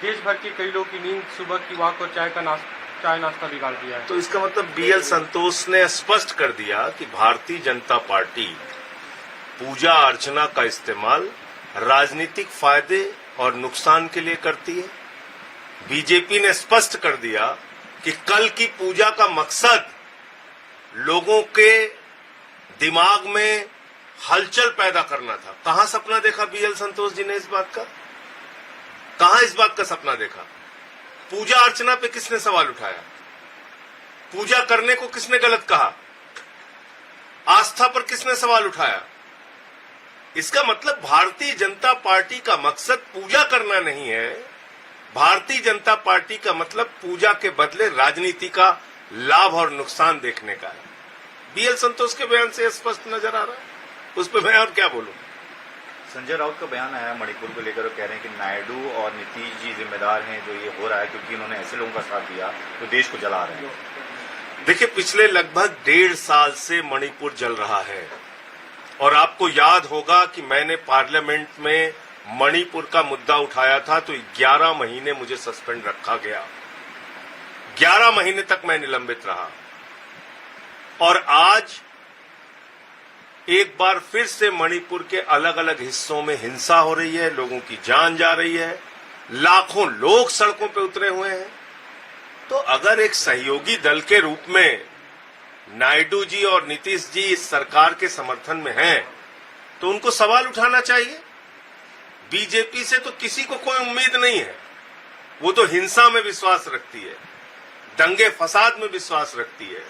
देश भर के कई लोग की नींद, सुबह की वॉक और चाय नाश्ता बिगाड़ दिया है। तो इसका मतलब बीएल संतोष ने स्पष्ट कर दिया कि भारतीय जनता पार्टी पूजा अर्चना का इस्तेमाल राजनीतिक फायदे और नुकसान के लिए करती है। बीजेपी ने स्पष्ट कर दिया कि कल की पूजा का मकसद लोगों के दिमाग में हलचल पैदा करना था। कहां सपना देखा बीएल संतोष जी ने इस बात का? कहां इस बात का सपना देखा? पूजा अर्चना पे किसने सवाल उठाया? पूजा करने को किसने गलत कहा? आस्था पर किसने सवाल उठाया? इसका मतलब भारतीय जनता पार्टी का मकसद पूजा करना नहीं है। भारतीय जनता पार्टी का मतलब पूजा के बदले राजनीति का लाभ और नुकसान देखने का है। बीएल संतोष के बयान से स्पष्ट नजर आ रहा है। उस पर मैं और क्या बोलूं? संजय राउत का बयान आया मणिपुर को लेकर, कह रहे हैं कि नायडू और नीतीश जी जिम्मेदार हैं जो ये हो रहा है, क्योंकि इन्होंने ऐसे लोगों का साथ दिया तो देश को जला रहे हैं। देखिए, पिछले लगभग 1.5 साल से मणिपुर जल रहा है और आपको याद होगा कि मैंने पार्लियामेंट में मणिपुर का मुद्दा उठाया था तो 11 महीने मुझे सस्पेंड रखा गया। 11 महीने तक मैं निलंबित रहा और आज एक बार फिर से मणिपुर के अलग अलग हिस्सों में हिंसा हो रही है, लोगों की जान जा रही है, लाखों लोग सड़कों पर उतरे हुए हैं। तो अगर एक सहयोगी दल के रूप में नायडू जी और नीतीश जी इस सरकार के समर्थन में हैं, तो उनको सवाल उठाना चाहिए। बीजेपी से तो किसी को कोई उम्मीद नहीं है। वो तो हिंसा में विश्वास रखती है, दंगे फसाद में विश्वास रखती है,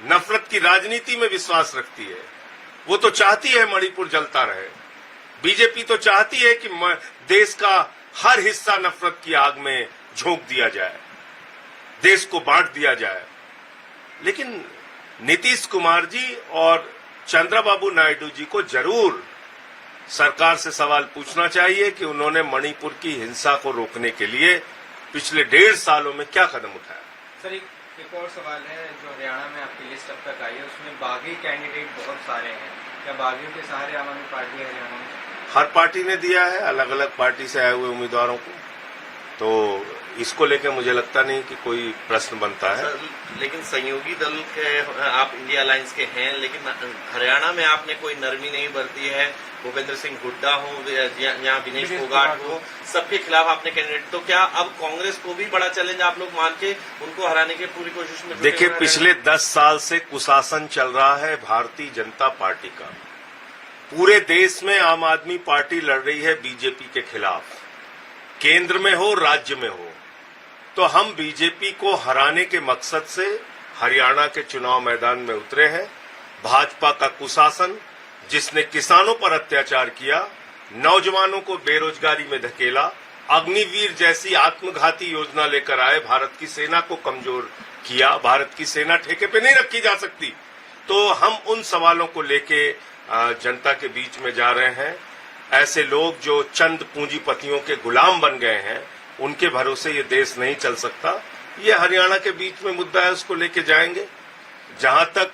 नफरत की राजनीति में विश्वास रखती है। वो तो चाहती है मणिपुर जलता रहे। बीजेपी तो चाहती है कि देश का हर हिस्सा नफरत की आग में झोंक दिया जाए, देश को बांट दिया जाए। लेकिन नीतीश कुमार जी और चंद्रबाबू नायडू जी को जरूर सरकार से सवाल पूछना चाहिए कि उन्होंने मणिपुर की हिंसा को रोकने के लिए पिछले 1.5 सालों में क्या कदम उठाया। सर, एक और सवाल है, जो हरियाणा में आपकी लिस्ट अब तक आई है उसमें बागी कैंडिडेट बहुत सारे हैं। क्या बागियों के सहारे आम आदमी पार्टी हरियाणा में? हर पार्टी ने दिया है अलग अलग पार्टी से आए हुए उम्मीदवारों को, तो इसको लेकर मुझे लगता नहीं कि कोई प्रश्न बनता है। लेकिन सहयोगी दल के आप इंडिया अलायंस के हैं, लेकिन हरियाणा में आपने कोई नरमी नहीं बरती है। भूपेंद्र सिंह हुड्डा हो या विनेश फोगाट हो, सबके खिलाफ आपने कैंडिडेट। तो क्या अब कांग्रेस को भी बड़ा चैलेंज आप लोग मान के उनको हराने की पूरी कोशिश में? देखिए, पिछले 10 साल से कुशासन चल रहा है भारतीय जनता पार्टी का। पूरे देश में आम आदमी पार्टी लड़ रही है बीजेपी के खिलाफ, केंद्र में हो राज्य में हो। तो हम बीजेपी को हराने के मकसद से हरियाणा के चुनाव मैदान में उतरे हैं। भाजपा का कुशासन, जिसने किसानों पर अत्याचार किया, नौजवानों को बेरोजगारी में धकेला, अग्निवीर जैसी आत्मघाती योजना लेकर आए, भारत की सेना को कमजोर किया। भारत की सेना ठेके पे नहीं रखी जा सकती। तो हम उन सवालों को लेके जनता के बीच में जा रहे हैं। ऐसे लोग जो चंद पूंजीपतियों के गुलाम बन गए हैं, उनके भरोसे ये देश नहीं चल सकता। ये हरियाणा के बीच में मुद्दा है, उसको लेके जाएंगे। जहां तक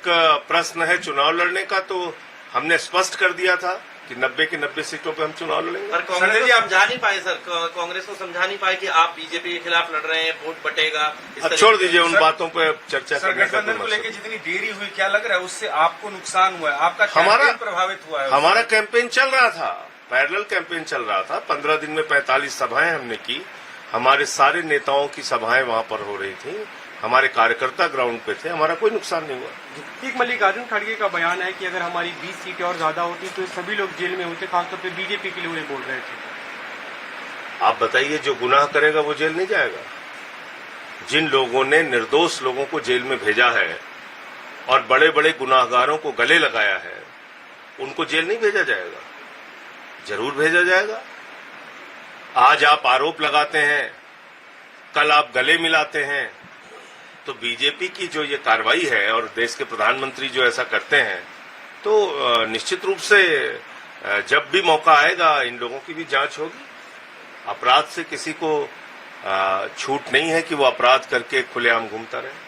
प्रश्न है चुनाव लड़ने का, तो हमने स्पष्ट कर दिया था कि 90 की 90 सीटों पे हम चुनाव लड़ेंगे। पर कांग्रेस को समझा नहीं पाए सर, कांग्रेस को समझा नहीं पाए कि आप बीजेपी के खिलाफ लड़ रहे हैं, वोट बटेगा। अब छोड़ दीजिए उन बातों पे चर्चा करने का। गठबंधन को लेकर जितनी देरी हुई, क्या लग रहा है उससे आपको नुकसान हुआ है? आपका हमारा कैंपेन प्रभावित हुआ है? हमारा कैंपेन चल रहा था, पैरेलल कैंपेन चल रहा था। 15 दिन में 45 सभाएं हमने की। हमारे सारे नेताओं की सभाएं वहां पर हो रही थी, हमारे कार्यकर्ता ग्राउंड पे थे, हमारा कोई नुकसान नहीं हुआ। एक मल्लिकार्जुन खड़गे का बयान है कि अगर हमारी 20 सीटें और ज्यादा होती तो सभी लोग जेल में होते, खासतौर पे बीजेपी के लिए वो बोल रहे थे। आप बताइए, जो गुनाह करेगा वो जेल नहीं जाएगा? जिन लोगों ने निर्दोष लोगों को जेल में भेजा है और बड़े बड़े गुनाहगारों को गले लगाया है, उनको जेल नहीं भेजा जाएगा? जरूर भेजा जाएगा। आज आप आरोप लगाते हैं, कल आप गले मिलाते हैं। तो बीजेपी की जो ये कार्रवाई है और देश के प्रधानमंत्री जो ऐसा करते हैं, तो निश्चित रूप से जब भी मौका आएगा इन लोगों की भी जांच होगी। अपराध से किसी को छूट नहीं है कि वो अपराध करके खुलेआम घूमता रहे।